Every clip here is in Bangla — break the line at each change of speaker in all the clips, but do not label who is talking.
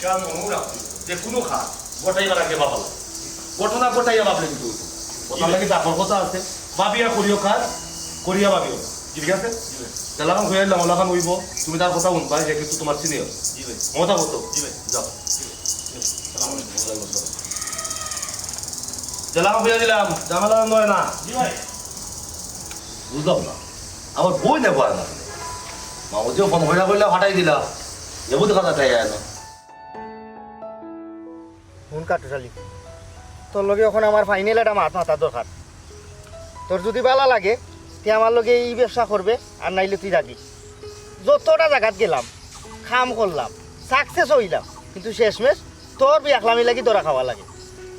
কারণ মনে রাখছি যে কোনো খাত গোটাইবার আগে বাবা ঘটনা গোটাইয়া ভাবলে কিন্তু কথা লাগে চাপর কথা আছে ভাবিয়া করিও কাজ করিয়া ভাবিও ঠিক আছে জেলাখান হয়ে এলাম ওলাখান হইব তুমি তার কথা শুনবা যে কিন্তু তোমার সিনিয়র মজা হতো যাও জেলাখান হইয়া দিলাম জামালা নয় না বুঝলাম না আমার বই নেবো না মামুদিও ফোন হইয়া বললে হাঁটাই দিলা এবো তো কথা চাই না
ফোন কাটো শালি তোর লগে এখন আমার ফাইনাল একটা মাথা দরকার তোর যদি ভালো লাগে তুই আমার লগে এই ব্যবসা করবে আর নাইলে তুই থাকিস যতটা জায়গাত গেলাম খাম করলাম সাকসেস হইলাম কিন্তু শেষমেশ তোর বিয়াখলামি লাগি দরা খাওয়া লাগে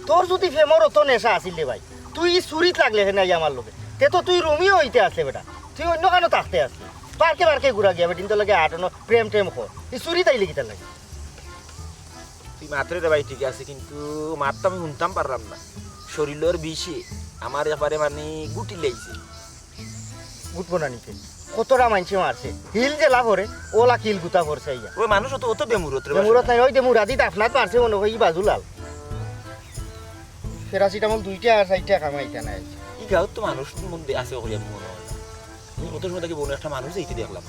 তোর যদি ফেমর অত নেশা আসিলে ভাই তুই চুরিত লাগলে নাই আমার লগে তে তো তুই রুমিও হইতে আসলে বেটা তুই অন্য কেন থাকতে আসলি পার্কে পার্কে ঘুরা গিয়া বেটিন তো লাগে আটানো প্রেম টেম কর তুই চুরি তাইলে কি তার লাগে
তুই মাত্রে রে ভাই ঠিক আছে কিন্তু মাত তো আমি শুনতাম পারলাম না শরীরের বিষে আমার ব্যাপারে মানে গুটি লেগেছে
গুটবো না নিতে কতটা মানছে মারছে হিল জেলা করে ওলা কিল গুতা করছে ইয়া
ওই মানুষ তো অত বেমুরত রে
মুরত নাই ওই যে মুরাদি আপনার মারছে মনে হয় ই বাজু লাল প্যারাসিটামল 2টা আর 4টা কামাইতা নাই
ই গাঁও তো মানুষ মধ্যে আছে ওই মনে হয় আমি কত সময় থেকে বোন একটা মানুষ এইতে দেখলাম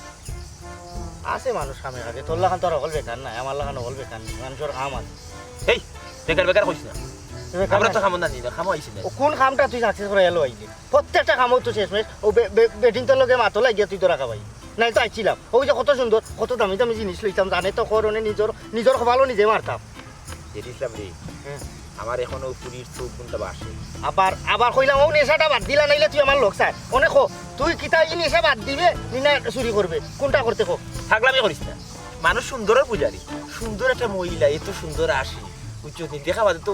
আছে মানুষ কামে কাজে তোর লাখান তোর অকল বেকার নাই আমার লাখান অকল বেকার নাই মানুষের কাম আছে
এই বেকার বেকার কইছ না আমরা তো খামো না নি খামো আইছি না
ও কোন কামটা তুই সাকসেস করে এলো আইলে প্রত্যেকটা কামও তো শেষমেশ ও বেটিং তোর লগে মাতো লাগিয়া তুই তোরা খাবাই নাই তো আইছিলাম ওই যে কত সুন্দর কত দামি দামি জিনিস লইতাম জানে তো করনে নিজের ভালো নিজে মারতাম
দেখলাম রে আমার এখনো পুরীর চোখ গুনটা বাসে
আবার কইলাম ও নেশাটা বাদ দিলা নাইলে তুই আমার লোক চাই অনেক তুই কিতা ই নেশা বাদ দিবে না চুরি করবে কোনটা করতে কো
থাকলামই করিস না মানুষ সুন্দরের পূজারি সুন্দর একটা মহিলা এত সুন্দর আসি উচ্চ দিন দেখা বাদে তো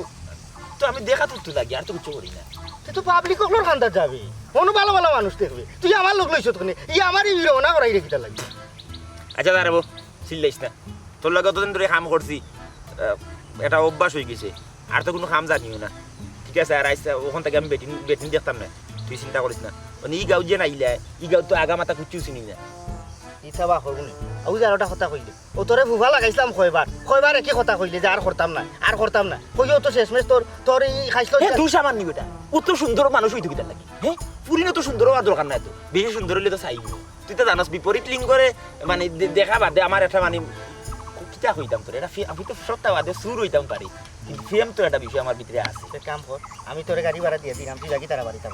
তো আমি দেখা তো লাগি আর তো কিছু করি না
তুই তো পাবলিক ওগুলোর খান্দার যাবে কোনো ভালো ভালো মানুষ দেখবে তুই আমার লোক লইছ তো ই আমারই বিরো না করাই রেখিটা লাগবে
আচ্ছা দাঁড়াবো চিল্লাইস না তোর লগে অতদিন ধরে কাম করছি এটা অভ্যাস হয়ে গেছে আর তো কোনো কাম জানিও না ঠিক আছে আর আইসা ওখান থেকে আমি বেটিন দেখতাম না তুই চিন্তা করিস না মানে ই গাঁও যে নাইলে ই গাঁও তো আগা মাথা কুচিও চিনি না
ইচ্ছা বা করবো ওই যে আরোটা কথা কইলে ও তোরে ফুফা লাগাইছিলাম কয়বার একই কথা কইলে যে আর করতাম না কইও তো শেষমেশ তোর এই খাইছিল
তুই সামান নিবি এটা ও তো সুন্দর মানুষ হইতে কিতার লাগে হ্যাঁ পুরিনে তো সুন্দর হওয়ার দরকার নাই তো বেশি সুন্দর হইলে তো চাইব তুই তো জানাস বিপরীত লিঙ্গ করে মানে দেখা বাদে আমার একটা মানে কিতা হইতাম তোর এটা আমি তো সত্তা বাদে সুর হইতাম পারি কিন্তু ফেম তো একটা বিষয় আমার ভিতরে আছে
কাম কর আমি তোরে গাড়ি ভাড়া দিয়ে দিলাম তুই লাগি তারা বাড়িতে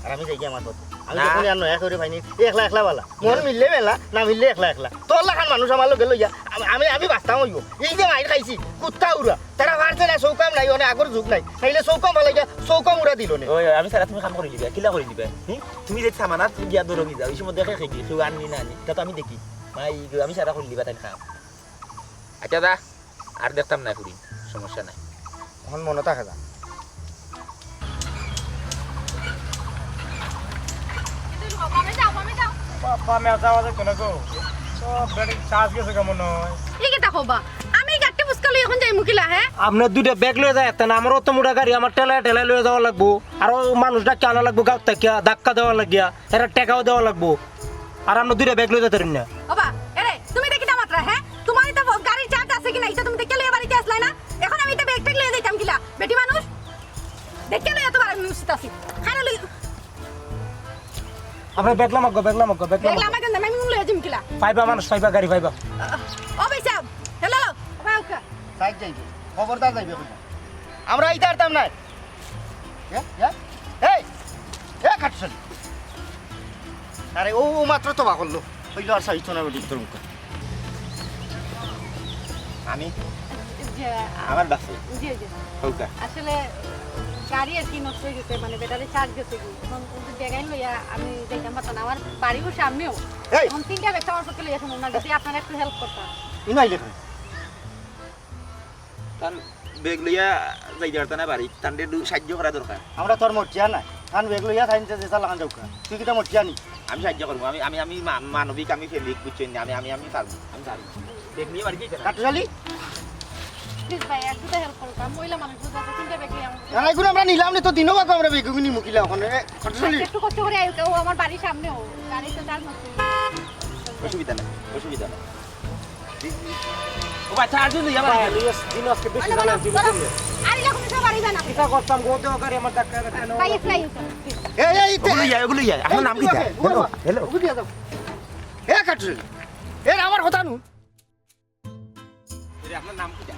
আর আমি যাই আমার পথে আমি যখন আর নয়া করে ভাইনি একলা বালা মন মিললে মেলা না মিললে একলা তোর লাখান মানুষ আমার লোক লইয়া আমি বাঁচতাম হইব এই যে মাইর খাইছি কুত্তা উড়া তারা পারছে না চৌকাম নাই অনেক আগর যুগ নাই নাইলে চৌকাম ভালো গিয়া চৌকাম উড়া দিল না
ওই আমি সারা তুমি কাম করে দিবে কিলা করে দিবে তুমি যে সামানাত গিয়া দরকি যাও এই সময় দেখে খেয়ে কেউ আননি না আনি তা তো আমি দেখি মাই আমি সারা করে দিবা তাই খাম আচ্ছা দা আর দেখতাম না করি সমস্যা নাই
এখন মনে থাকে যা
বাবা মেজা বাজে কোন গো সব ব্যাটিং চার্জ গেছে কেমন হয়
এই কি দেখো বা আমি গাট্টি মুস্কাল এখন যাই মুকিলা হ্যাঁ
আপনার দুইটা ব্যাগ লয়ে যায় একটা আমারও তো মোটা গাড়ি আমার ঠেলা লয়ে যাওয়া লাগবো আর মানুষটা চালা লাগবো গাঁত থাকিয়া ধাক্কা দেওয়া লাগিয়া এরা টেকাও দেওয়া লাগবো আর আপনার দুইটা ব্যাগ লয়ে যেতে না
বাবা এরে তুমি দেখি না মাত্রা হ্যাঁ তোমার এটা গাড়ি চার্জ আছে কিনা এটা তুমি দেখে লইয়া বাড়িতে আসলাই না এখন আমি এটা ব্যাগ লইয়া যাইতাম কিলা বেটি মানুষ দেখে লইয়া তো আমি উচিত আছি খানা লই
আপনার ব্যাগলাম আগে
দেখলা আমাকে না আমি লইয়া যাম কিলা
ফাইবা মানুষ ফাইবা গাড়ি ফাইবা
ও ভাই সাহেব হ্যালো ভাই ওকে
সাইড যাইবে খবরদার যাইবে আমরা আইতে পারতাম না এই কাটছল আরে ও মাত্র তো বা করলো হইলো আর সাইতো না বেটি তোর মুখ
আমি আমার বাসে
জি জি
ওকে
আসলে গাড়ি আর কি নষ্ট হয়ে গেছে মানে ব্যাটারি চার্জ গেছে এখন জায়গায় লইয়া আমি যাইতাম পারতাম না আমার বাড়িও সামনেও এখন 3টা ব্যাগ আমার পক্ষে লইয়া শুনুন না যদি আপনারা একটু হেল্প করতেন
ইনাই লেখা
কারণ বেগ লইয়া যাই যারতা না বাড়ি তান্ডে সাহায্য করা দরকার
আমরা তোর মর্জিয়া নাই কান বেগ লইয়া থাইনতে যেটা লাগান যাউকা তুই কিটা মর্জিয়া নি
আমি সাহায্য করবো আমি মানবিক আমি ফেমিক বুঝছেন আমি পারবো আমি পারবো বেগ নিয়ে বাড়ি যাই
কাটছালি
প্লিজ ভাই একটু হেল্প করতাম মহিলা মানুষ বুঝতে 3টা ব্যাগ লইয়া
জানাই গুলো আমরা নিলাম নি তো দিনও বাকো আমরা বেগুনি মুকিলা ওখানে কাটছালি
একটু কষ্ট করে আইও আমার বাড়ির সামনেও গাড়ি তো চার্জ নষ্ট
অসুবিধা নাই ও ভাই চার্জ দিই আমার
দিন আজকে বেশি জানা দিন
আর এরকম সব বাড়িবে না
কিতা করতাম গো দেও গাড়ি আমার ধাক্কা ধাক্কা নাও
ভাই ফ্লাই
ওগুলো ইয়া আপনার নাম কি তা হ্যালো হ্যালো
এ কাটছে এ আমার কথা নু
আপনার নাম কি তা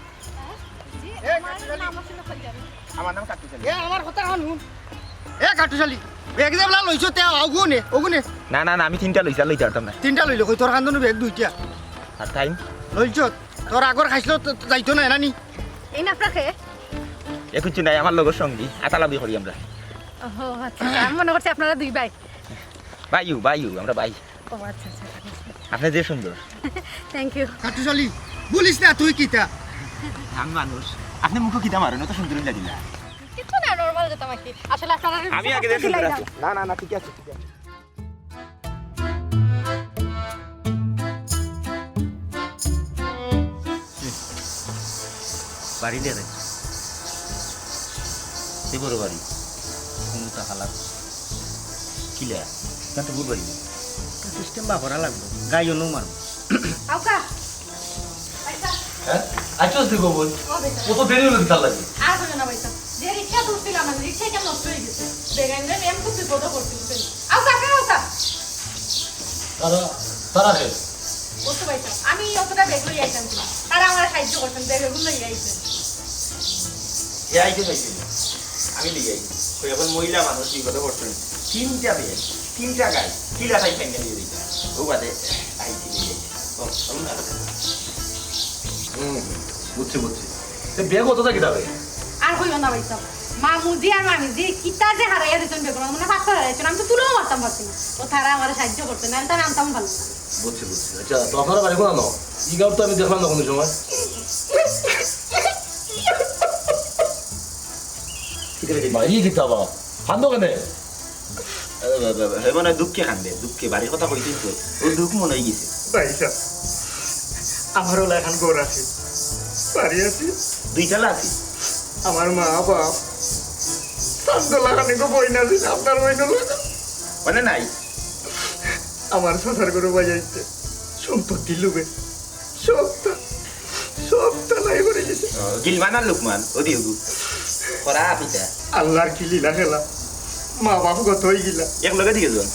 আমার নাম আসলে কই যাবে
আমার নাম কাটতেছেন
এ আমার কথা নু এ কাটুশালি ব্যাগ যে বলা লইছো তে ওগুনে ওগুনে
না না না আমি তিনটা লইছি আর লইতে পারতাম না
তিনটা লইলো কই তোর কান্দনো ব্যাগ দুইটা
আর টাইম
লইছো তোর আগর খাইছিল যাইতো না এনানি
এই না আপনাকে
কিছু নাই আমার লগের সঙ্গী আতালাবি করি আমরা
ও আচ্ছা আমি মনে করছি আপনারা দুই ভাই
বাইউ বাইউ আমরা বাই
ও আচ্ছা আচ্ছা
আপনি যে সুন্দর
থ্যাংক ইউ
কাটুশালি বলিস না তুই কিতা
আমি মানুষ আপনি মুখ কিতা মারেন তো সুন্দর লাগি না
কিছু না নরমাল যেতাম আর কি আসলে আপনারা
আমি আগে যে সুন্দর আছি না না না ঠিক আছে ঠিক আছে
বাড়ি দিয়ে রে সে বড় বাড়ি কিন্তু টাকা লাগবে
কিলা কেন তো বুঝবারি
সিস্টেম বা করা লাগবে গাইও নো মারো
আউকা পয়সা
হ্যাঁ আচ্ছা দেখো বল
ও বেটা
কত দেরি হলো তার লাগে
আর কোনো না পয়সা যে রিক্সা ধরছিলাম না রিক্সা কেন নষ্ট হয়ে গেছে বেগাইলে এম খুব বিপদ করছিল আউকা আউকা
তারা তারা হে
বুঝতে পারছো আমি অতটা বেগ লই আইতাম তারা আমার সাহায্য করতেন বেগুন লই আইতেন
এ আইতে পাইছি আমি লিয়ে আইছি কই এখন মহিলা মানুষ কি কথা করছেন তিনটা বিয়ে তিনটা গাই কিলা তাই ফেঙ্গে দিয়ে দিতা ও বাদে আইছি লিয়ে আইছি
বুঝছি বুঝছি সে বিয়ে কত থাকি যাবে
আর হইও না পয়সা মামুজি আর মামি যে কিতা যে হারাইয়া দিতেন বেগুন মনে পাথর হারাইছেন আমি তো তুলেও মারতাম পারছি না ও তারা আমার সাহায্য করতেন না তারা আনতাম ভালো না
বুঝছি বুঝছি আচ্ছা তো আপনারা বাড়ি কোন ই গাঁও তো আমি দেখলাম না কোনো সময় বাড়ি কিতা বা হান্দো কেন
হে মানে দুঃখে কান্দে দুঃখে বাড়ির কথা কইতেই তো ও দুঃখ মনে হয়ে গেছে
ভাইসা আমারও এখন গোর আছে বাড়ি আছি
দুইটা লাছি
আমার মা বাপ সান্দলা খানে গো বই না দিন আপনার বই না
মানে নাই
আমার সাঁতার করে বাজাইতে সম্পত্তি লুবে সবটা নাই করে গেছে
গিলমান আর লুকমান ওদি হুগু করা পিতা
আল্লাহর কি লীলা খেলা মা বাপ গত হয়ে গিলা
এক লগে দিয়ে যান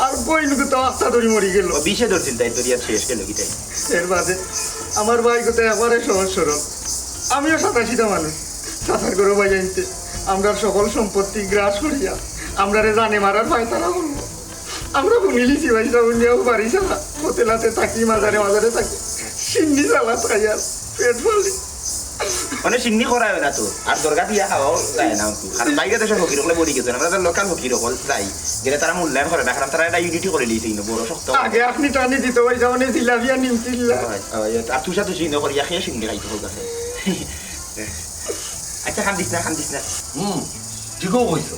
আর বই নুকে তো আস্তা ধরে মরি গেল
ও বিষে ধরছিল তাই তোর ইয়ার শেষ গেল কিটাই
এর বাদে আমার ভাই কোথায় একবারে সহজ সরল আমিও সাতাশিটা মানুষ সাঁতার করে বাজাইতে আমরা সকল সম্পত্তি গ্রাস করিয়া আমরা রে জানে মারার ভাই তারা বলবো আমরা বুনিলিছি ভাই সব নিয়েও পারি চালা হোটেলাতে থাকি মাজারে মাজারে থাকি সিন্নি চালা তাই আর পেট ফলি
মানে সিন্নি করা হয় না তো আর দরগা দিয়া খাওয়াও যায় না তো আর বাইরে দেশে ফকির হলে বলি গেছে আমরা লোকাল ফকির হল যাই যেটা তারা মূল্যায়ন করে না কারণ তারা এটা ইউনিটি করে লিয়েছে বড় শক্ত
আগে আপনি টানি দিত ভাই যেমন জিলাপিয়া নিমচিল্লা
আর তুষা তুষি করিয়া খেয়ে সিন্নি খাইতে হোক আছে আচ্ছা খান দিস না
ঠিকও কইছো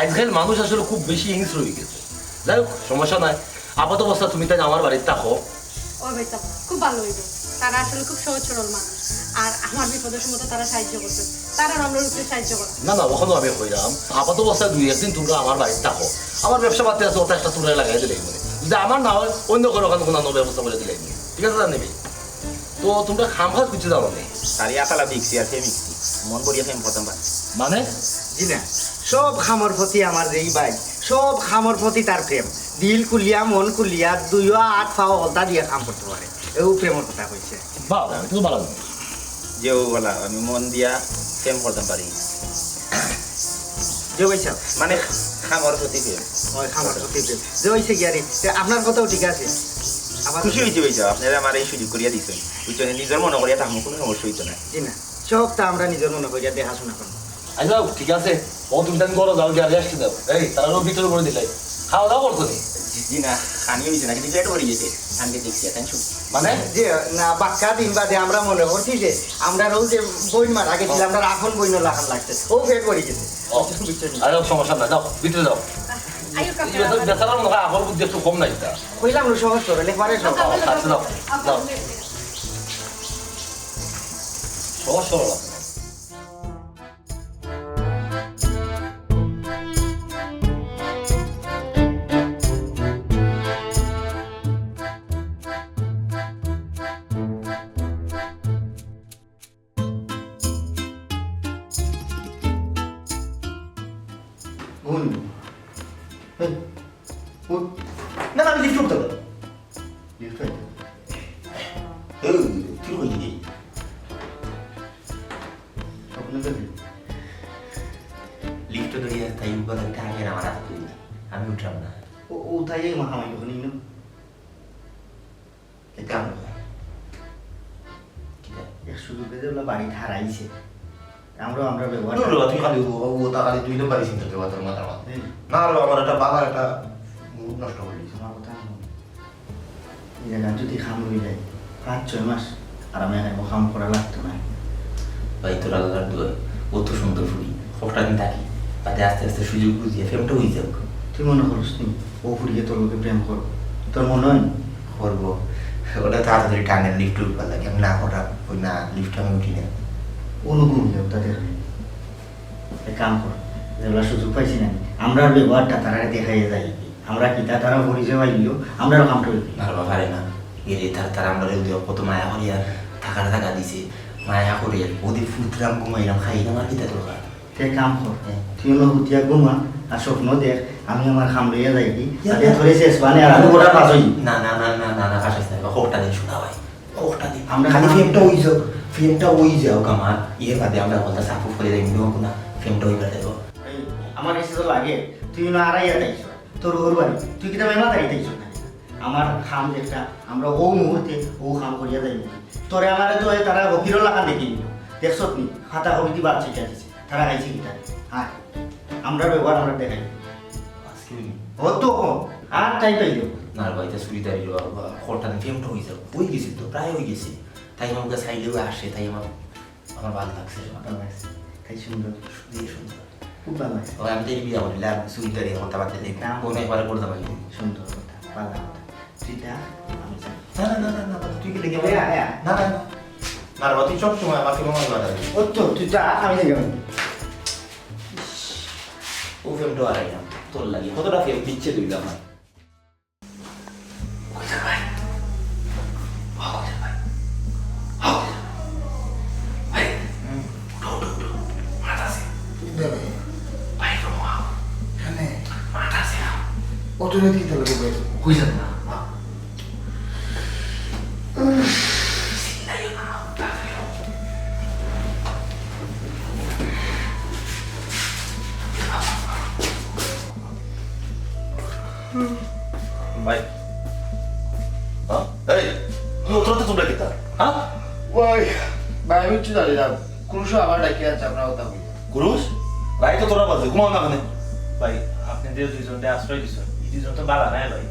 আজকাল মানুষ আসলে খুব বেশি হিংস্র হয়ে গেছে যাই হোক সমস্যা নাই আপাত অবস্থা তুমি তাই আমার বাড়িতে থাকো
ও বেটা খুব ভালো হইবে তারা আসলে খুব সহজ সরল মানুষ আর আমার বিপদের সময় তো তারা সাহায্য করছে তারা আমরা রূপে সাহায্য করে
না না ওখানেও আমি হইলাম আপাত অবস্থায় দুই একদিন তোমরা আমার বাড়িতে থাকো আমার ব্যবসা পাতি আছে ওটা একটা তোমরা লাগাই দিলে মানে যদি আমার না হয় অন্য কোনো ওখানে কোনো ব্যবস্থা করে দিলে ঠিক আছে নেবে তো তোমরা খাম খাস কিছু জানো নেই
আর ইয়াতালা মিক্সি আর সে মিক্সি মন করিয়া ফেম প্রথম বার
মানে
জি না সব খামর প্রতি আমার যেই ভাই সব খামর প্রতি তার প্রেম দিল কুলিয়া মন কুলিয়া দুইও আট পাও হলতা দিয়ে কাম করতে পারে এও প্রেমের কথা কইছে
বাহ আমি তো ভালো জানি।
যেও বলা আমি মন দিয়া ফেম করতাম পারি
যে হইছে
মানে খামর প্রতি ফেম
ওই খামর প্রতি প্রেম যে হইছে কি আরে আপনার কথাও ঠিক আছে আবার
খুশি হয়েছে হয়েছে আপনারা আমার এই সুযোগ করিয়া দিচ্ছেন বুঝছেন নিজের মনে করিয়া থাকবো কোনো সমস্যা হইতো না
জি না সবটা আমরা নিজের মনে করিয়া দেখাশোনা করবো
আচ্ছা ঠিক আছে ও তুমি তাই করো যাও গিয়ে রেস্ট দাও এই তারা ভিতরে করে দিলাই খাওয়া দাওয়া করতো নি
জি না খানি হয়েছে না কিন্তু এটা করে গেছে খানকে দেখছি টেনশন
মানে
যে না বাক্কা দিন বাদে আমরা মনে করছি যে আমরা রোজ যে বই মারা গেছিল আমরা এখন বই লাখান লাগছে ও ফের করে গেছে
ও আর সমস্যা নাই যাও ভিতরে যাও
আয়ু
বেচারার মনে হয় আহল বুদ্ধি একটু কম নাই তা
কইলাম না সহজ করে লেখারে সব
আচ্ছা যাও যাও সহজ সরল আছে।
কোথায় এই মাখামাই ওখানে ইনো
কাম
একশো রুপে যে বাড়ি হারাইছে আমরা ব্যবহার
তুই খালি ওটা খালি 2 নম্বরই চিন্তা দেওয়া তোর মাথার মধ্যে না হলো আমার একটা বাবার একটা মুড নষ্ট করে দিয়েছে
আমার কথা এই জায়গা যদি খাম হয়ে যায় 5-6 মাস আরামে খাইব খাম করা লাগতো না
ভাই তোর আলাদার দুয়ার ও তো সুন্দর ফুলি সবটা দিন থাকি তাতে আস্তে আস্তে সুযোগ বুঝিয়ে ফেমটা হয়ে যাবে
তুই মনে করিস নি ও ফুরিয়ে তোর লোকে প্রেম করো তোর মনে হয়
করবো ওটা তাড়াতাড়ি টাঙ্গের লিফট উঠবার লাগে আমি না করা ওই না লিফট আমি উঠি না
অনুগুণ দেব তাদের এক কাম কর যেগুলো সুযোগ পাইছি না আমরা ব্যবহারটা তারা দেখাই যাই আমরা কি তারা পরিচয় পাইলেও আমরা কাম করি
ভালো পারে না গেলে তার আমরা কত মায়া করিয়া থাকার টাকা দিছে মায়া করে ওদের ফুটরাম ঘুমাইলাম খাইলাম আর কি তা দরকার
তে কাম কর তুই হলো হুতিয়া ঘুমা আর স্বপ্ন দেখ আমি আমার খাম লইয়া যাই কি তাতে ধরে শেষ মানে আর আমি গোটা পাঁচ হই
না না না না না না কাশাইস না হোকটা দিন শোনা ভাই হোকটা দিন
আমরা
খালি
খাম-
ফেমটা ওই যাও কামার ইয়ে বাদে আমরা বলতে সাপোর্ট করে দেয় না ফেমটা ওই বাদে
আমার এসে তো লাগে তুই না আড়াইয়া যাইছ তোর ওর বাড়ি তুই কিনা মেলা দাঁড়িয়ে যাইছ না আমার খাম যেটা আমরা ও মুহূর্তে ও খাম করিয়া যাই তোরে আমার তো তারা গভীর লাগা দেখি দেখছ নি খাতা কমিটি বাড়ছে কে আছে তারা গাইছে কিটা হ্যাঁ আমরা ব্যবহার আমরা দেখাই ও তো আর টাইম পাই দেব
না ভাই তা সুবিধারি হোকটা দিন ফেমটা হয়ে যাও ওই গেছি তো প্রায় হয়ে গেছি তাই আমাকে সাইডেও আসে তাই আমার ভালো লাগছে
ভালো লাগছে তাই সুন্দর
দিয়ে সুন্দর
খুব ভালো লাগছে
ওই আমি দেখবি আমার ল্যাব সুবিধারি আমার তাবাতে দেখি কোনো একবার করতে পারি
সুন্দর কথা ভালো কথা তুই যা আমি যাই
না না না না তুই কি দেখে
হ্যাঁ, হ্যাঁ।
না না না
না রে তুই সব সময় আমাকে মনে হয়
ও তো তুই যা আমি যাই
ও ফেমটা আর আইলাম তোর লাগে কতটা ফেম দিচ্ছে তুই আমার
অর্থনৈতিক দলে হয়ে যাবে না
ভাই
হ্যাঁ এই তুই ওটা তোমরা কি তা হ্যাঁ
ওই ভাই আমি হচ্ছে দাঁড়িয়ে ক্রুশ আমার ডাকি আছে আপনার কথা বলি
কুরুষ ভাই তো তোরা বাজে ঘুমাও না কেন
ভাই আপনি যে দুইজনকে আশ্রয় দিচ্ছেন এই দুইজন তো বালা নাই ভাই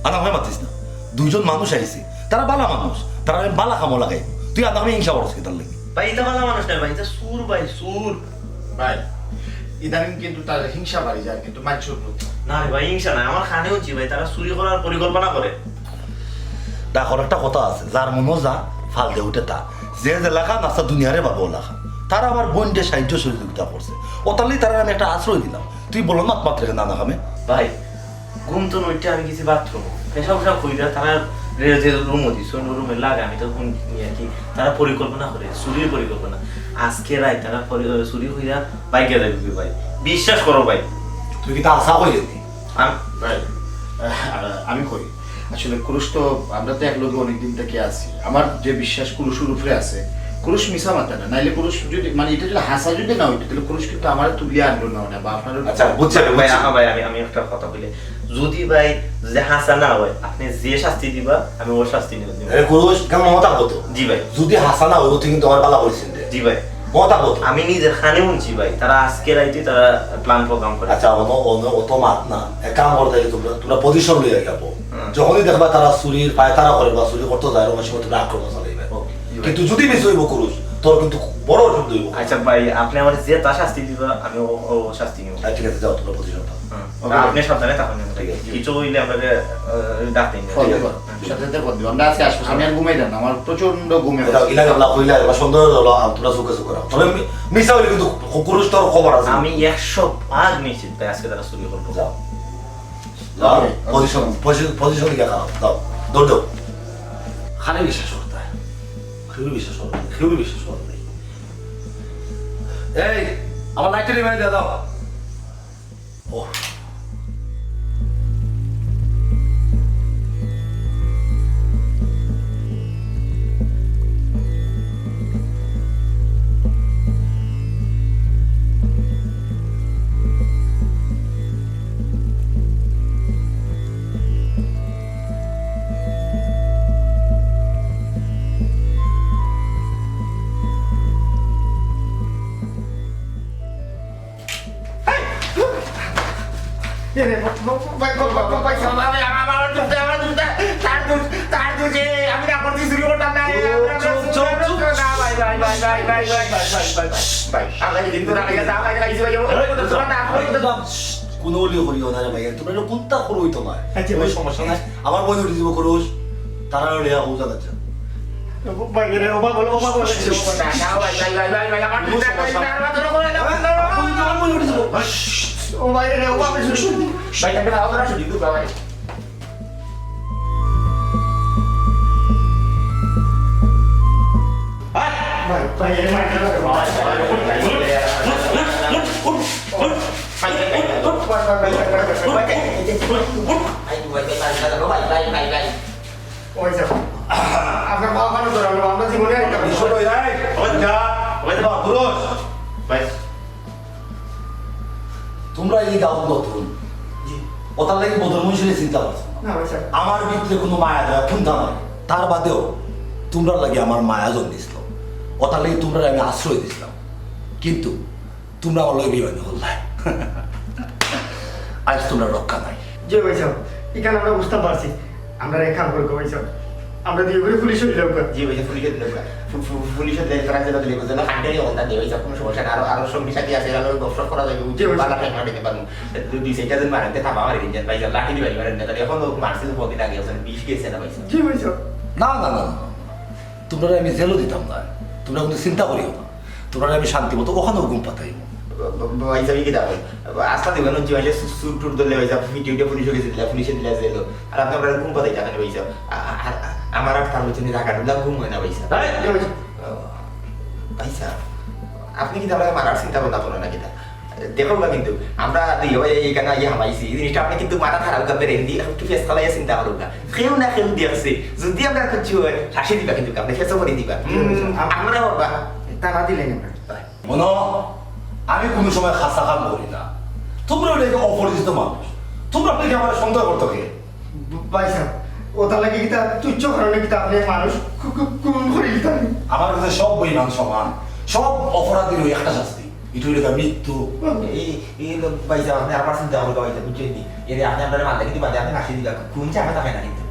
আনা হয় মাতিস না 2 জন মানুষ আইছে তারা বালা মানুষ তারা আমি বালা খামো লাগাই তুই আদা আমি হিংসা করছিস তার লাগি
ভাই এটা বালা মানুষ নাই ভাই এটা সুর ভাই সুর
ভাই ইদানিং কিন্তু তার হিংসা বাড়ি যায় কিন্তু মানুষের প্রতি
না রে ভাই হিংসা নাই আমার খানে হচ্ছে ভাই তারা চুরি করার পরিকল্পনা করে
দেখো একটা কথা আছে যার মনো যা ফাল দে উঠে তা যে যে লেখা নাস্তা দুনিয়ারে বাবু লেখা তারা আমার বোনকে সাহায্য সহযোগিতা করছে ও তাহলেই তারা আমি একটা আশ্রয় দিলাম তুই বলো মাত মাত্র নানা খামে
ভাই ঘুম তো নইতে আমি কিছু বাথরুম পেশা পেশা কইরা তারা যে রুম দিছে ওই রুমে লাগে আমি তো ঘুম নিয়ে কি তারা পরিকল্পনা করে চুরির পরিকল্পনা আজকে রাত তারা চুরি হইরা বাইকে যাবে ভাই বিশ্বাস করো ভাই
তুই কি তা আশা করি
আমি
ভাই আমি কই আসলে ক্রুশ তো আমরা তো এক লোকে অনেকদিন থেকে আছি আমার যে বিশ্বাস ক্রুশের উপরে আছে ক্রুশ মিশা মাথা না নাইলে ক্রুশ যদি মানে এটা যদি হাসা যদি না হইতো তাহলে ক্রুশ কিন্তু আমার তুলিয়ে আনলো না বা আপনার
আচ্ছা বুঝছে
ভাই ভাই আমি একটা কথা বলি যদি ভাই যে হাসা না হয় আপনি যে শাস্তি দিবা আমি ওর শাস্তি নিব
কুরুষ কেমন মমতা হতো
জি ভাই
যদি হাসানা হইব তুই কিন্তু আমার বালা করেছেন
জি ভাই
মমতা হতো
আমি নিজের খানে উনছি ভাই তারা আজকে রাইতে তারা প্ল্যান প্রোগ্রাম করে
আচ্ছা অত মাত না এক কাম করতে তোমরা পজিশন লইয়া যাবো যখনই দেখবা তারা চুরির পায় তারা করে বা চুরি করতে যায় ওই সময় তোমরা আক্রমণ চালাইবে কিন্তু যদি মিস হইব কুরুষ তোর কিন্তু বড় শব্দ হইব
আচ্ছা ভাই আপনি আমার যে তা শাস্তি দিবা আমি ও শাস্তি নিব
ঠিক আছে যাও তোমরা পজিশন
আপনি সাবধানে থাকুন কিছু হইলে আপনাকে ডাকতে
সাথে সাথে বল আমরা আজকে আসবো আমি আর ঘুমাই না আমার প্রচন্ড ঘুমে
ইলা গাবলা কইলা বা সুন্দর হলো তোমরা সুখে সুখ রাখো তবে মিসা হইলে কিন্তু কুরুষ তোর খবর আছে
আমি 100% নিশ্চিত ভাই আজকে তারা চুরি করবো
যাও যাও পজিশন দিকে খাও যাও দৌড় দাও খালি বিশ্বাস করতে হয় কেউ বিশ্বাস করতে এই আমার লাইটটা রিমাইন্ড দিয়ে দাও ও কোনো উলিও করিও না রে ভাই তোমরা এটা কোনটা করোই তোমার কোনো সমস্যা নাই আমার বই উঠে দিব করোস তারা লিয়া উজা যাচ্ছে
আপনার বাবা ভালো তো আমরা জীবনে
তোমরা এই গাঁও নতুন ওটার লাগে বদল মনুষ্যের চিন্তা করছো আমার ভিতরে কোনো মায়া দেওয়া খুন্তা নাই তার বাদেও তোমরা লাগে আমার মায়া জন্মিছিল ওটার লাগে তোমরা আমি আশ্রয় দিছিলাম কিন্তু তোমরা আমার লগে বিয়ে হল্লাই আজ তোমরা রক্ষা নাই
যে ভাই সাহেব এখানে আমরা বুঝতে পারছি আমরা রেখা করবো ভাই সাহেব আমরা দিয়ে করে পুলিশ হইলাম
জি ভাই পুলিশের দিলে তারা যেটা দিলে বুঝলো হান্ডারি অবস্থা দিয়ে ভাই কোনো সমস্যা না আরো সঙ্গী সাথী আছে আরো গপসপ করা যাবে বালা টাইম দিতে পারবো দুই সেটা দিন মারতে থাবা আমার রিঞ্জান ভাই লাঠি দিবাই মারেন না এখন মারছিল প্রতিদিন আগে আছেন 20 গেছে না ভাই
জি ভাই সাহেব
না না না না তোমরা আমি জেলও দিতাম না তোমরা কিন্তু চিন্তা করিও না তোমরা আমি শান্তি মতো ওখানেও ঘুম পাতাইব
ভাই যাবি কি দাও আস্তা দিবেন যে ভাই সুট টুট দিলে ভাই যাবে ভিডিওটা পুলিশ গেছে দিলা পুলিশে দিলা যেলো আর আপনি আমরা ঘুম পাতাই জানেন ভাই যাও আমার আর তার ভিতরে রাখা দিলা ঘুম হয় না ভাই সাহেব ভাই সাহেব আপনি কি তাহলে মারার চিন্তা ভাবনা করেন না কিনা দেখো না কিন্তু আমরা এইখানে ইয়ে হামাইছি এই জিনিসটা আপনি কিন্তু মাথা খারাপ করবে রেন্দি একটু ফেস খালাই চিন্তা করুন না কেউ না কেউ দিয়েছে যদি আমরা কিছু হাসি দিবা কিন্তু আপনি ফেসও করে দিবা আমরা বাবা
তা না দিলেন
মনো আমি কোনো সময় খাসা কাম করি না তোমরা ওটাকে অপরিচিত মানুষ তোমরা আপনাকে আমার সন্দেহ করতে কে
ভাই সাহেব ওটা লাগে কি তা তুচ্ছ কারণে কি তা আপনি মানুষ কোন করে দিতেন
আমার কাছে সব বইমান সমান সব অপরাধীর একটা শাস্তি এটা হইলে মৃত্যু
এই লোক ভাই যাও আপনি আমার চিন্তা করবো ভাই বুঝছেন নি এর আপনি আপনার মানলে কিন্তু বাদে আপনি হাসি দিবা কোন চাপা থাকে না কিন্তু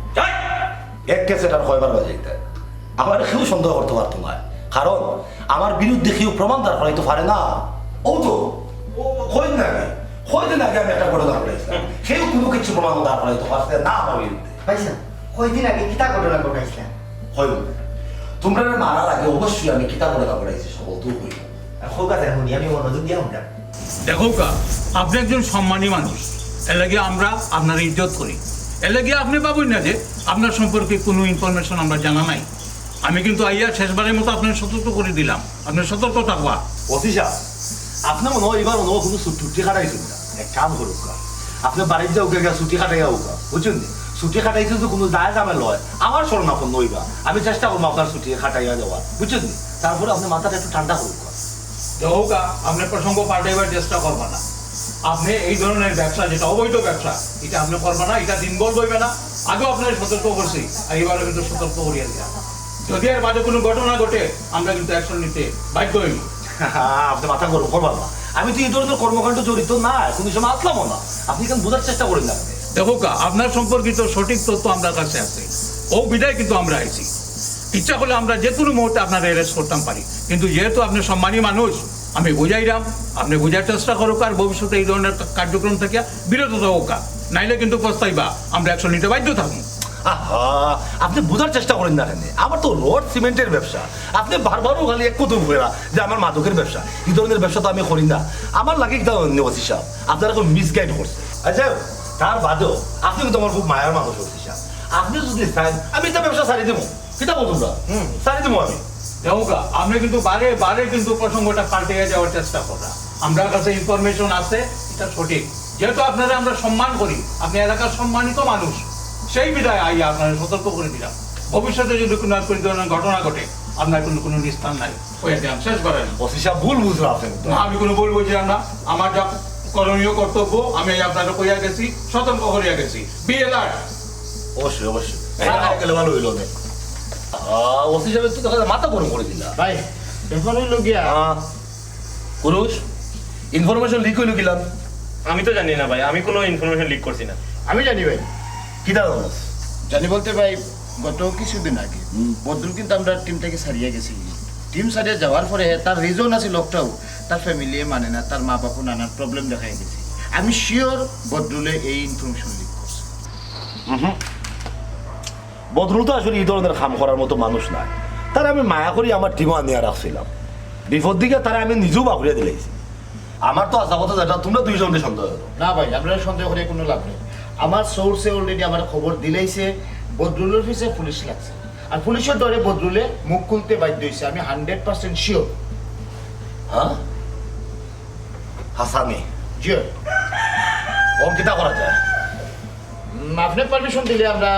এক ক্যাসেটার কয়বার বাজাইতে আমার কেউ সন্দেহ করতে পারতো না কারণ আমার বিরুদ্ধে কেউ প্রমাণ দাঁড় করাইতে পারে না ও তো কয়দিন আগে আমি একটা ঘটনা ঘটাইছিলাম কেউ কোনো কিছু প্রমাণ দাঁড় করাইতে পারছে না আমার বিরুদ্ধে
ভাই সাহেব কয়দিন আগে কিতা ঘটনা ঘটাইছিলেন
হয় তোমরা মারার আগে অবশ্যই আমি কিতাব ঘটনা ঘটাইছি সকল তো হইল
হোক আছে শুনি আমি মনোযোগ দিয়ে আমরা
দেখো কা আপনি একজন সম্মানী মানুষ এর লাগে আমরা আপনার ইজ্জত করি এর লাগে আপনি পাবেন না যে আপনার সম্পর্কে কোনো ইনফরমেশন আমরা জানা নাই আমি কিন্তু আইয়া শেষবারের মতো আপনার সতর্ক করে দিলাম আপনি সতর্ক থাকবা
অফিসা আপনার মনে হয় এবার মনে হয় কোনো ছুটি কাটাইছেন না এক কাম করুক আপনি বাড়ির যাও গা ছুটি কাটাইয়া হোক বুঝছেন ছুটি কাটাইছে তো কোনো দায় জামে লয় আমার শরণাপন্ন হইবা আমি চেষ্টা করবো আপনার ছুটি কাটাইয়া যাওয়া বুঝছেন তারপরে আপনি মাথাটা একটু ঠান্ডা করুক
দেখো কা আপনি প্রসঙ্গ পাল্টাইবার চেষ্টা করবা না আপনি এই ধরনের ব্যবসা যেটা অবৈধ ব্যবসা এটা আপনি করবা না এটা দিন বল বইবে না আগেও আপনার সতর্ক করছি আর এবারও কিন্তু সতর্ক করিয়া দিলাম যদি এর মাঝে কোনো ঘটনা ঘটে আমরা কিন্তু অ্যাকশন নিতে বাধ্য হইব
আপনি মাথা গরম করবেন না আমি তো এই ধরনের কর্মকাণ্ড জড়িত না কোনো সময় আসলামও না আপনি কেন বোঝার চেষ্টা করেন না
দেখো কা আপনার সম্পর্কিত সঠিক তথ্য আমার কাছে আছে ও বিদায় কিন্তু আমরা আইছি ইচ্ছা করলে আমরা যে কোনো মুহূর্তে আপনার অ্যারেস্ট করতাম পারি কিন্তু যেহেতু আপনি সম্মানী মানুষ আমি বুঝাইলাম আপনি বোঝার চেষ্টা করুক আর ভবিষ্যতে এই ধরনের কার্যক্রম থেকে বিরত থাকুক নাইলে কিন্তু পস্তাইবা আমরা অ্যাকশন নিতে বাধ্য থাকবো
আপনি বোঝার চেষ্টা করেন না কেন আমার তো রড সিমেন্টের ব্যবসা আপনি বারবারও খালি এক কুতুব হয়ে যে আমার মাদকের ব্যবসা এই ধরনের ব্যবসা তো আমি করি না আমার লাগে ওসি সাহেব আপনারা খুব মিসগাইড করছে আচ্ছা তার বাদেও আপনি কিন্তু আমার খুব মায়ার মানুষ ওসি সাহেব আপনি যদি চান আমি এটা ব্যবসা ছাড়ি দেবো কিতা বলতো ছাড়ি দেবো আমি
দেখো কা আপনি কিন্তু বারে বারে কিন্তু প্রসঙ্গটা পাল্টে যাওয়ার চেষ্টা করা আমার কাছে ইনফরমেশন আছে এটা সঠিক যেহেতু আপনারা আমরা সম্মান করি আপনি এলাকার সম্মানিত মানুষ সেই বিদায় আইয়া আপনারা সতর্ক করে দিলাম ভবিষ্যতে যদি কোনো ধরনের ঘটনা ঘটে আপনার কোনো নিস্তার নাই ওই শেষ করেন
ওসি সাহেব ভুল বুঝলো আপনি
আমি কোনো ভুল বুঝলাম না আমার যা করণীয় কর্তব্য আমি আপনারা কইয়া গেছি সতর্ক করিয়া গেছি বি অ্যালার্ট
অবশ্যই অবশ্যই গেলে ভালো হইল ওসি সাহেব তো মাথা গরম করে দিলা
ভাই এখন হইল গিয়া
পুরুষ ইনফরমেশন লিক হইল গেলাম
আমি তো জানি না ভাই, আমি কোনো ইনফরমেশন লিক করছি না।
আমি জানি ভাই,
কিতা জানাস?
জানি বলতে ভাই গত কিছুদিন আগে বদরুল কিন্তু আমরা টিম থেকে ছাড়িয়ে গেছি। টিম ছাড়িয়ে যাওয়ার পরে তার রিজন আছে লোকটাও তার ফ্যামিলি মানে না, তার মা বাপু নানান প্রবলেম দেখাই গেছে। আমি শিওর বদরুলে এই ইনফরমেশন লিক করছে।
বদরুল তো আসলে এই ধরনের কাম করার মতো মানুষ না। তারা আমি মায়া করি আমার টিমও আনিয়া রাখছিলাম, বিপদ দিকে তারা আমি নিজেও বাকুড়িয়া দিলাইছি। আমার তো আশা কথা যেটা তোমরা দুইজনকে সন্দেহ করো।
না ভাই, আপনারা সন্দেহ করে কোনো লাভ নেই। আমার সোর্সে অলরেডি আমার খবর দিলেইছে বদরুলের অফিসে পুলিশ লাগছে, আর পুলিশের দরে বদরুলে মুখ খুলতে বাধ্য হয়েছে। আমি 100% শিওর।
হ্যাঁ হাসানি
জিও,
কম কিতা করা যায়?
আপনি পারমিশন দিলে আমরা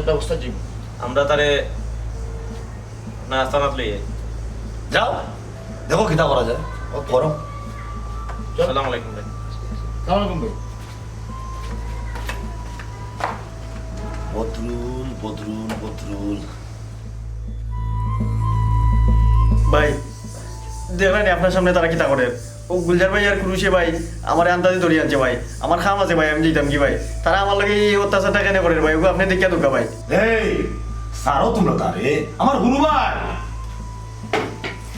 ব্যবস্থা দিব।
আমরা তারে নাস্তা নাত লইয়ে।
যাও দেখো কিতা করা যায়, করো।
আসসালামু আলাইকুম ভাই।
সালাম আলাইকুম ভাই।
বদরুল বদরুল বদরুল
ভাই দেখলেন আপনার সামনে তারা কিতা করে। ও গুলজার ভাই আর কুরুশে ভাই আমার আন্দাজে ধরিয়ে আনছে ভাই। আমার খাম আছে ভাই, আমি যেতাম কি ভাই, তারা আমার লাগে এই অত্যাচারটা কেন করে ভাই? ওগুলো আপনি দেখিয়া দুঃখা ভাই।
এই সারো তোমরা তারে আমার গুরু ভাই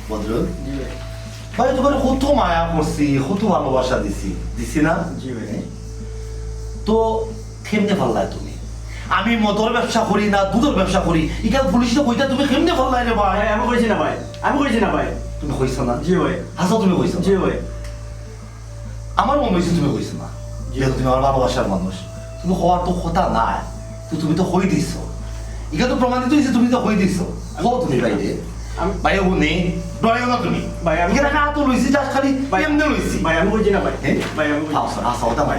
বদরুল ভাই, তোমার কত মায়া করছি, কত ভালোবাসা দিছি না?
জি ভাই।
তো কেমনে পারলাই তুমি? আমি মদর ব্যবসা করি না দুধের ব্যবসা করি, এখানে পুলিশে কইতা তুমি কেমনে পারলাই রে ভাই?
ভাই আমি কইছি না ভাই, আমি কইছি না ভাই।
তুমি কইছো না?
জি ভাই।
হাসা তুমি কইছো?
জি ভাই।
আমার মনে হয়েছে তুমি কইছো না, যেহেতু তুমি আমার ভালোবাসার মানুষ। তুমি হওয়ার তো কথা নাই, তো তুমি তো হই দিছো। এখানে তো প্রমাণিত হয়েছে তুমি তো হই দিছো। হো তুমি বাইরে বাইরে ও নেই ডরাইও না তুমি
ভাই আমি
এখানে না তো লইছি চাষ খালি এমনি লইছি।
ভাই আমি কইছি না ভাই।
হ্যাঁ
ভাই আমি কইছি না।
আসা কথা ভাই,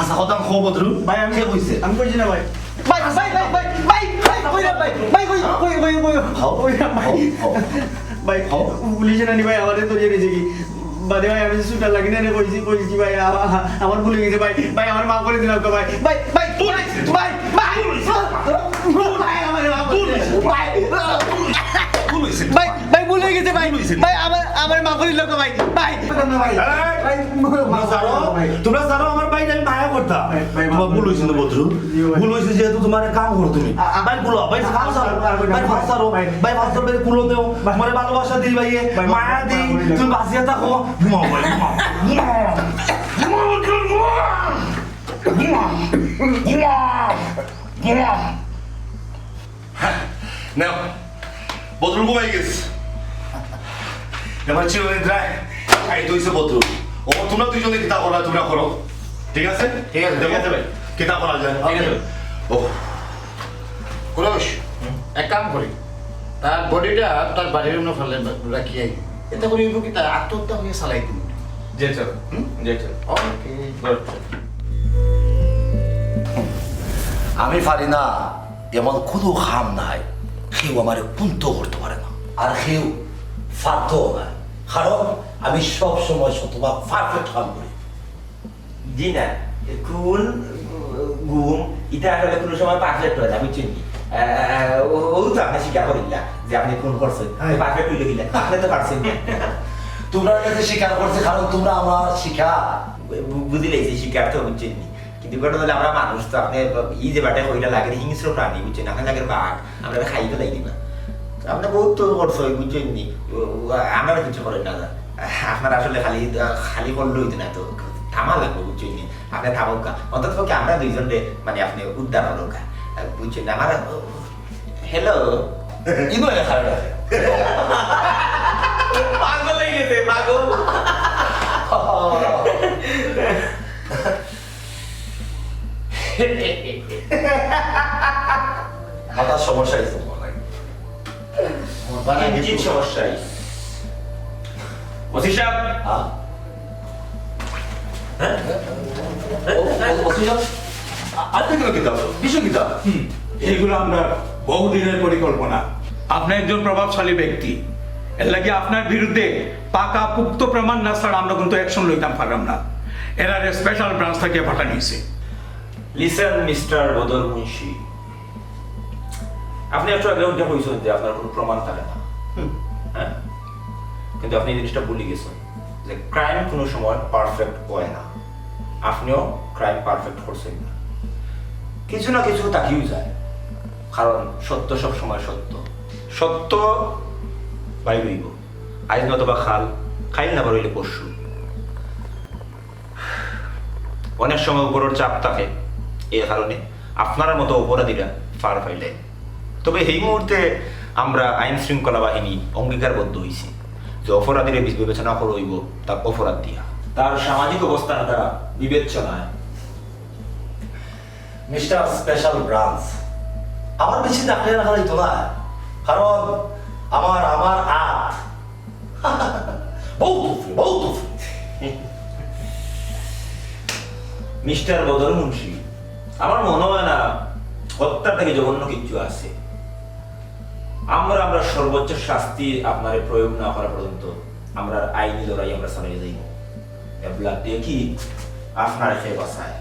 আসা কথা খো বদরুল
ভাই আমি
কে কইছে?
আমি কইছি না ভাই। ভাই ভাই ভাই ভাই ভাই ভাই কই না ভাই, ভাই কই কই কই কই
হাও
কই না ভাই।
হাও
ভাই পুলিশে নানি ভাই আমাদের ধরিয়ে নিয়েছে কি বাদে ভাই, আমি সুটার লাগি না কইছি ভাই আমার ভুলে গেছে ভাই। ভাই আমার মাফ করে দিলাম ভাই। ভাই ভাই ভাই ভাই ভাই ভাই আমার মাফ করে দিন। ভাই ভাই ভাই ভুলে গেছে ভাই। ভাই আমার মাফ করে দিলাম ভাই। ভাই ভাই ভাই
তোমরা জানো আমার বাইরে আমি মায়া করতাম। তোমার ভুল হয়েছিল বদরুল, ভুল হয়েছে যেহেতু তোমার কাম করো তুমি। ভাই বলো ভাই ভাষারো ভাই ভাষারো ভাই ভাষার বাইরে কুলো দেও, তোমার ভালোবাসা দিই ভাই, মায়া দিই, তুমি বাঁচিয়ে থাকো। ঘুমাও ভাই ঘুমাও ঘুমাও ঘুমাও ঘুমাও। নাও বদরুল ঘুমাই গেছে, এবার চিরনিদ্রায় খাই দইছে বদরুল। ও তোমরা দুইজনে কিতা করা তোমরা করো, ঠিক আছে?
ঠিক আছে,
দেখো
ঠিক আছে
ভাই কিতা করা যায়।
ঠিক আছে।
ও
কুরুশ, এক কাম করি, তার বডিটা তার বাড়ির অন্য ফেলে রাখি আই। এটা করি কি তার আত্মহত্যা হয়ে চালাই দিন।
জি স্যার। জি স্যার।
ওকে।
আমি পারি না, এমন কোনো খাম নাই কেউ আমার কুন্ত করতে পারে না, আর কেউ ফাঁদও না, কারণ আমি সব সময় শতভাগ পারফেক্ট কাম করি।
জি না কোন ঘুম এটা আসলে কোনো সময় পারফেক্ট হয় না, বুঝছেন কি? ও তো আপনি স্বীকার করিলা যে আপনি কোন করছেন পারফেক্ট হইলে গিলা আপনি তো পারছেন।
তোমরা কাছে স্বীকার করছে কারণ তোমরা আমার শিকার।
বুঝিলে যে স্বীকার তো বুঝছেন নি, কিন্তু ঘটনা হলে আমরা মানুষ তো আপনি ই যে বাটে কইলা লাগে হিংস্র প্রাণী, বুঝছেন? আপনার লাগে বাঘ, আমরা খাইতে লাগি না। আপনি বহুত তো করছো বুঝছেন নি, আমরা কিছু করেন না। আপনার আসলে খালি খালি করলে হইতো না, তো থামা লাগবে, বুঝছেন নি? আপনি থামুকা অন্তত পক্ষে আমরা দুইজন মানে আপনি উদ্ধার হলো, বুঝছেন? আমার হ্যালো
ইনো খারাপ
পাগল হয়ে গেছে পাগল।
মাথার সমস্যা হয়েছে
কি সমস্যা? ওসি সাহেব
আপনি কেন কিতাব বিষয় কিতাব?
এইগুলো আমরা বহুদিনের পরিকল্পনা। আপনি একজন প্রভাবশালী ব্যক্তি, এর লাগে আপনার বিরুদ্ধে পাকা পুক্ত প্রমাণ না ছাড়া আমরা কিন্তু অ্যাকশন লইতাম পারলাম না। এরা স্পেশাল ব্রাঞ্চ থেকে পাঠানো হয়েছে।
লিসেন মিস্টার বদর মুন্সি, আপনি একটু আগে উঠে কইছেন যে আপনার কোনো প্রমাণ থাকে না, হ্যাঁ? কিন্তু আপনি এই জিনিসটা ভুলে গেছেন যে ক্রাইম কোনো সময় পারফেক্ট হয় না। আপনিও ক্রাইম পারফেক্ট করছেন না, কিছু না কিছু তাকিয়েও যায়, কারণ সত্য সব সময় সত্য, সত্য বাইর হইব, আইন অথবা খাল, খাইল না হইলে পরশু। অনেক সময় উপরের চাপ থাকে, এই কারণে আপনার মতো অপরাধীরা ফার ফাইলেন। তবে এই মুহূর্তে আমরা আইন শৃঙ্খলা বাহিনী অঙ্গীকারবদ্ধ হয়েছি যে অপরাধীরা বিবেচনা করা হইব তার অপরাধ দিয়া, তার সামাজিক অবস্থানটা বিবেচনায়।
মিস্টার স্পেশাল ব্রাঞ্চ, আমার বেশি চাকরি রাখা হইতো না, কারণ আমার আত বহুত
মিস্টার বদর মুন্সি, আমার মনে হয় না হত্যার থেকে জঘন্য কিছু আছে। আমরা সর্বোচ্চ শাস্তি আপনার প্রয়োগ না করা পর্যন্ত আমরা আইনি লড়াই আমরা চালিয়ে যাইব। এবলা দিয়ে কি আপনার খেয়ে বাঁচায়।